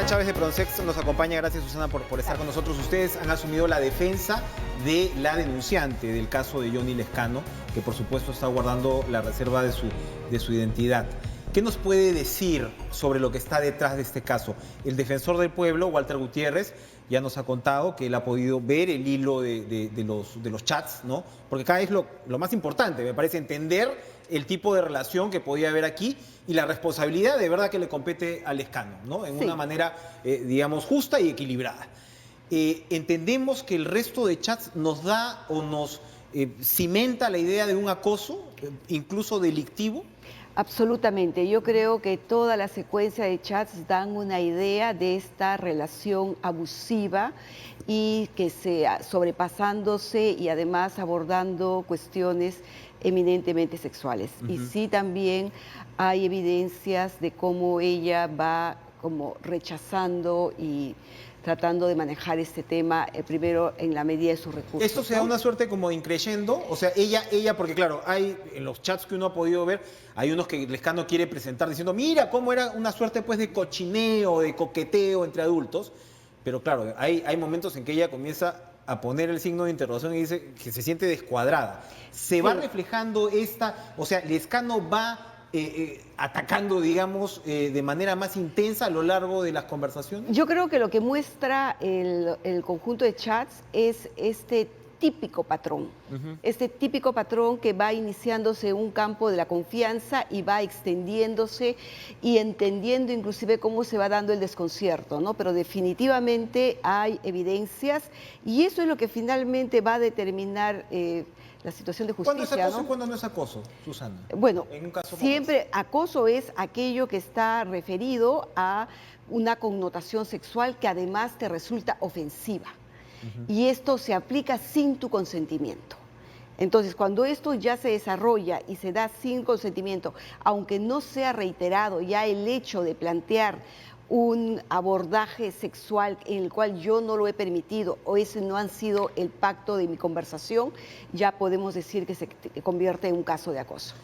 Susana Chávez de Pronsex nos acompaña. Gracias, Susana, por estar con nosotros. Ustedes han asumido la defensa de la denunciante del caso de Johnny Lezcano, que por supuesto está guardando la reserva de su identidad. ¿Qué nos puede decir sobre lo que está detrás de este caso? El defensor del pueblo, Walter Gutiérrez, ya nos ha contado que él ha podido ver el hilo de los chats, ¿no? Porque acá es lo más importante, me parece, entender el tipo de relación que podía haber aquí y la responsabilidad de verdad que le compete a Lezcano, ¿no? En una manera, digamos, justa y equilibrada. Entendemos que el resto de chats nos da o nos cimenta la idea de un acoso, incluso delictivo. Absolutamente. Yo creo que toda la secuencia de chats dan una idea de esta relación abusiva y que sobrepasándose y además abordando cuestiones eminentemente sexuales. Y sí también hay evidencias de cómo ella va como rechazando y tratando de manejar este tema primero en la medida de sus recursos. ¿Esto se da una suerte como de increyendo? O sea, ella, porque claro, hay en los chats que uno ha podido ver, hay unos que Lezcano quiere presentar diciendo, mira cómo era una suerte pues de cochineo, de coqueteo entre adultos, pero claro, hay momentos en que ella comienza a poner el signo de interrogación y dice que se siente descuadrada. ¿Se va reflejando o sea, Lezcano va atacando, digamos, de manera más intensa a lo largo de las conversaciones? Yo creo que lo que muestra el conjunto de chats es este típico patrón, este típico patrón que va iniciándose en un campo de la confianza y va extendiéndose y entendiendo inclusive cómo se va dando el desconcierto, ¿no? Pero definitivamente hay evidencias y eso es lo que finalmente va a determinar la situación de justicia. ¿Cuándo es acoso y cuándo no es acoso, Susana? Bueno, en un caso siempre acoso es aquello que está referido a una connotación sexual que además te resulta ofensiva. Y esto se aplica sin tu consentimiento. Entonces, cuando esto ya se desarrolla y se da sin consentimiento, aunque no sea reiterado ya el hecho de plantear un abordaje sexual en el cual yo no lo he permitido o ese no han sido el pacto de mi conversación, ya podemos decir que se convierte en un caso de acoso.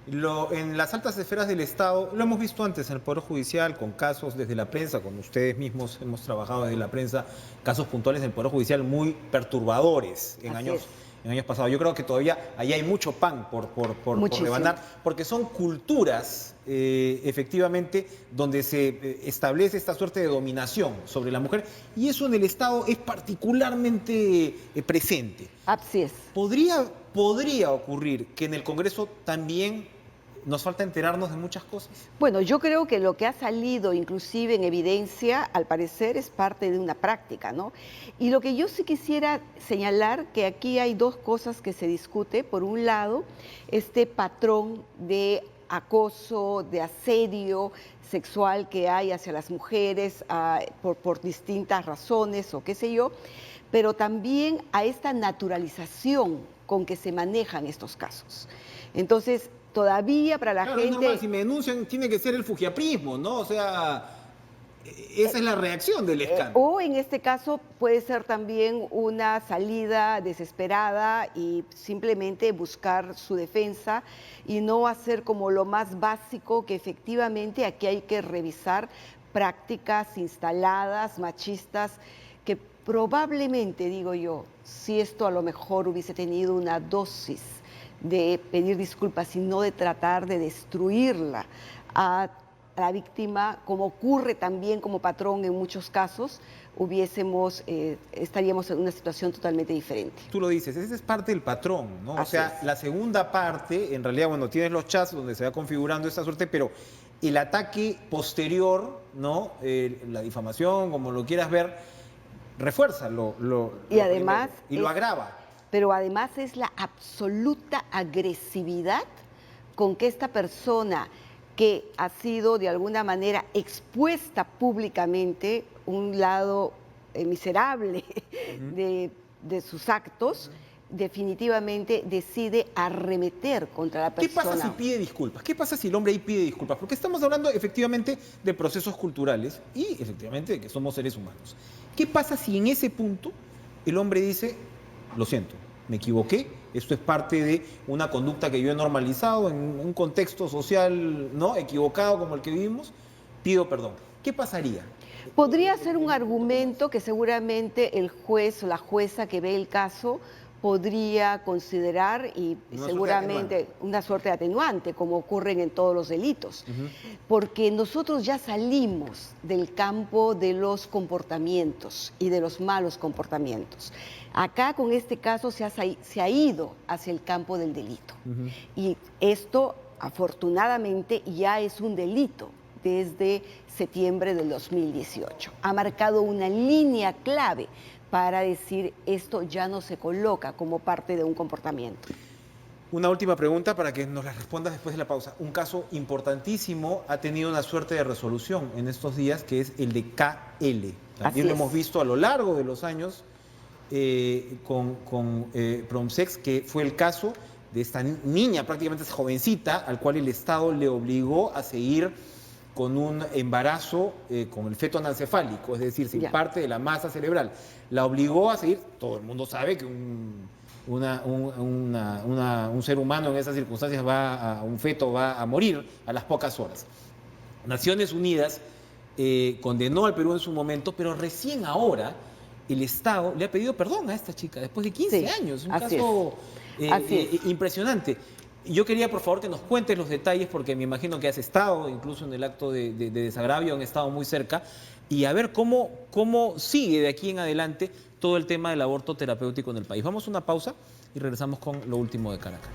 En las altas esferas del Estado, lo hemos visto antes en el Poder Judicial, con casos desde la prensa, con ustedes mismos hemos trabajado desde la prensa, casos puntuales del Poder Judicial muy perturbadores en años pasados. Yo creo que todavía ahí hay mucho pan por rebanar, porque son culturas, efectivamente, donde se establece esta suerte de dominación sobre la mujer, y eso en el Estado es particularmente presente. Así es. ¿Podría ocurrir que en el Congreso también nos falta enterarnos de muchas cosas? Bueno, yo creo que lo que ha salido inclusive en evidencia, al parecer, es parte de una práctica, ¿no? Y lo que yo sí quisiera señalar, que aquí hay dos cosas que se discute. Por un lado, este patrón de acoso, de asedio sexual que hay hacia las mujeres por distintas razones o qué sé yo, pero también a esta naturalización con que se manejan estos casos. Entonces, todavía para la gente... Normal, si me denuncian tiene que ser el fujiaprismo, ¿no? O sea, esa es la reacción del Lezcano. O en este caso puede ser también una salida desesperada y simplemente buscar su defensa y no hacer como lo más básico, que efectivamente aquí hay que revisar prácticas instaladas, machistas, que probablemente, digo yo, si esto a lo mejor hubiese tenido una dosis de pedir disculpas y no de tratar de destruirla a la víctima, como ocurre también como patrón en muchos casos, estaríamos en una situación totalmente diferente. Tú lo dices, ese es parte del patrón, ¿no? Así o sea, es. La segunda parte, en realidad, bueno, tienes los chats donde se va configurando esta suerte, pero el ataque posterior, ¿no? La difamación, como lo quieras ver, refuerza y además y lo agrava. Pero además es la absoluta agresividad con que esta persona, que ha sido de alguna manera expuesta públicamente, un lado miserable de sus actos, definitivamente decide arremeter contra la persona. ¿Qué pasa si pide disculpas? ¿Qué pasa si el hombre ahí pide disculpas? Porque estamos hablando efectivamente de procesos culturales y efectivamente de que somos seres humanos. ¿Qué pasa si en ese punto el hombre dice, lo siento, me equivoqué, esto es parte de una conducta que yo he normalizado en un contexto social, ¿no?, equivocado como el que vivimos, pido perdón? ¿qué pasaría? Podría ser un argumento que seguramente el juez o la jueza que ve el caso podría considerar y Una seguramente una suerte de atenuante, como ocurren en todos los delitos. Porque nosotros ya salimos del campo de los comportamientos y de los malos comportamientos. Acá con este caso se ha ido hacia el campo del delito. Y esto, afortunadamente, ya es un delito desde septiembre del 2018. Ha marcado una línea clave para decir esto ya no se coloca como parte de un comportamiento. Una última pregunta para que nos la respondas después de la pausa. Un caso importantísimo ha tenido una suerte de resolución en estos días, que es el de KL. También lo hemos visto a lo largo de los años con Pronsex, que fue el caso de esta niña, prácticamente jovencita, al cual el Estado le obligó a seguir con un embarazo con el feto anencefálico, es decir, sin parte de la masa cerebral. La obligó a seguir, todo el mundo sabe que un ser humano en esas circunstancias un feto va a morir a las pocas horas. Naciones Unidas condenó al Perú en su momento, pero recién ahora el Estado le ha pedido perdón a esta chica, después de 15 años. Un caso impresionante. Yo quería, por favor, que nos cuentes los detalles, porque me imagino que has estado incluso en el acto de desagravio, han estado muy cerca, y a ver cómo sigue de aquí en adelante todo el tema del aborto terapéutico en el país. Vamos a una pausa y regresamos con lo último de Cara a Cara.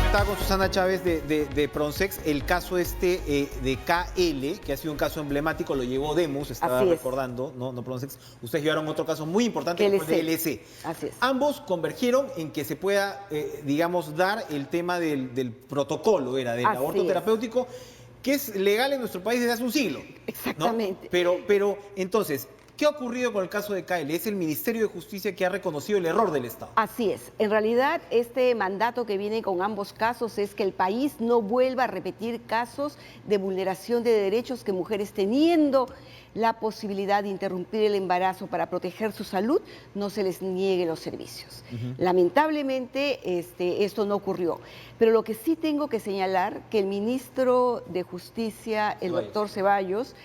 Estaba con Susana Chávez de Pronsex, el caso de KL, que ha sido un caso emblemático, lo llevó Demus, estaba recordando, no Pronsex. Ustedes llevaron otro caso muy importante, que fue el LC. Así es. Ambos convergieron en que se pueda, digamos, dar el tema del protocolo, del aborto terapéutico, que es legal en nuestro país desde hace un siglo. Exactamente. ¿No? Pero entonces, ¿qué ha ocurrido con el caso de KL? Es el Ministerio de Justicia que ha reconocido el error del Estado. Así es. En realidad, este mandato que viene con ambos casos es que el país no vuelva a repetir casos de vulneración de derechos, que mujeres teniendo la posibilidad de interrumpir el embarazo para proteger su salud, no se les niegue los servicios. Lamentablemente, esto no ocurrió. Pero lo que sí tengo que señalar, que el ministro de Justicia, el doctor Ceballos,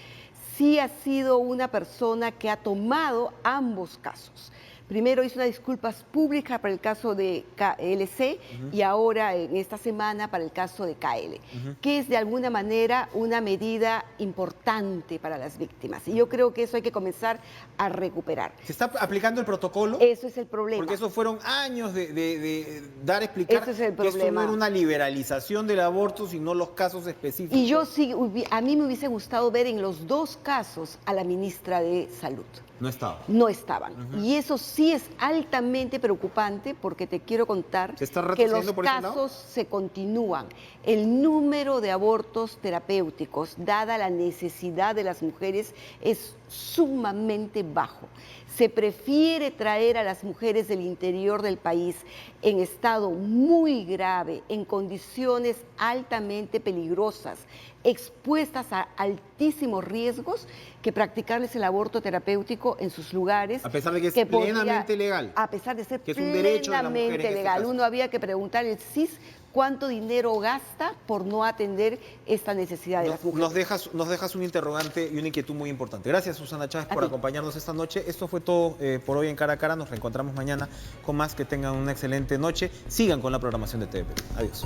sí ha sido una persona que ha tomado ambos casos. Primero hizo unas disculpas públicas para el caso de KLC y ahora en esta semana para el caso de KL, que es de alguna manera una medida importante para las víctimas. Y yo creo que eso hay que comenzar a recuperar. ¿Se está aplicando el protocolo? Eso es el problema. Porque eso fueron años de dar a explicar eso es el que esto no era una liberalización del aborto, sino los casos específicos. Y yo sí, a mí me hubiese gustado ver en los dos casos a la ministra de Salud. No estaban. No estaban. Y eso sí es altamente preocupante, porque te quiero contar que los casos se continúan. El número de abortos terapéuticos, dada la necesidad de las mujeres, es sumamente bajo. Se prefiere traer a las mujeres del interior del país en estado muy grave, en condiciones altamente peligrosas, expuestas a altísimos riesgos, que practicarles el aborto terapéutico en sus lugares. A pesar de que es plenamente legal. A pesar de ser que es un derecho de la mujer plenamente legal. Uno había que preguntar al CIS cuánto dinero gasta por no atender esta necesidad de las mujeres. Nos dejas un interrogante y una inquietud muy importante. Gracias, Susana Chávez, por acompañarnos esta noche. Esto fue todo por hoy en Cara a Cara. Nos reencontramos mañana con más. Que tengan una excelente noche. Sigan con la programación de TV. Adiós.